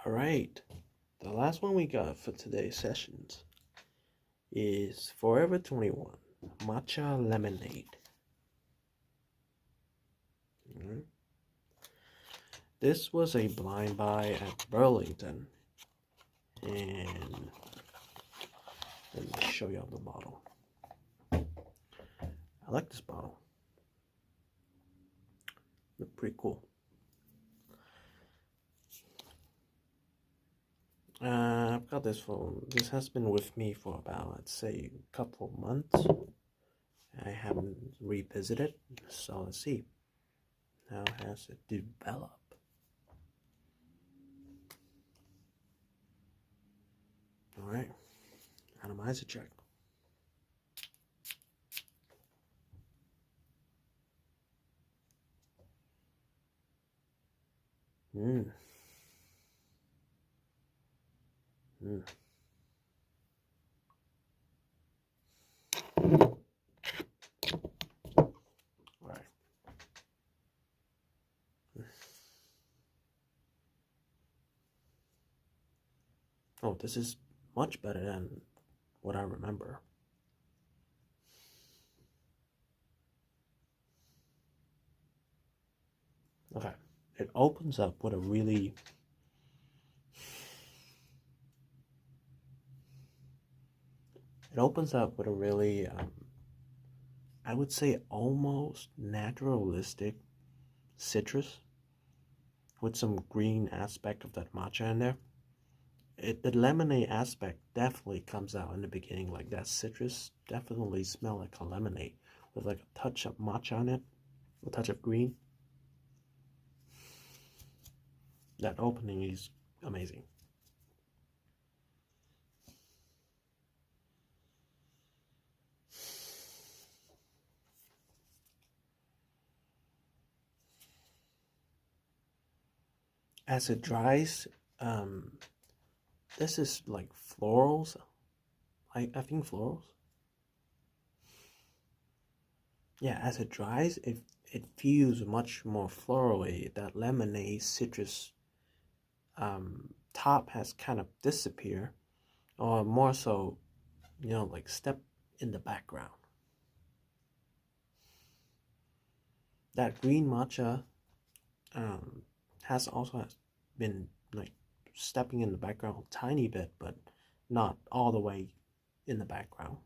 Alright, the last one we got for today's sessions is Forever 21 Matcha Lemonade. This was a blind buy at Burlington, and let me show y'all the bottle. I like this bottle. Look pretty cool. I've got this this has been with me for about, let's say, a couple of months. I haven't revisited, so let's see. How has it developed? Alright, atomizer check. Right. Oh, this is much better than what I remember. Okay, it opens up with a really I would say almost naturalistic citrus with some green aspect of that matcha in there. The lemonade aspect definitely comes out in the beginning, like that citrus definitely smell like a lemonade with like a touch of matcha on it, a touch of green. That opening is amazing. As it dries, this is like florals. I think florals. Yeah, as it dries, it feels much more florally. That lemonade citrus top has kind of disappeared, or more so, like step in the background. That green matcha has also been like stepping in the background a tiny bit, but not all the way in the background.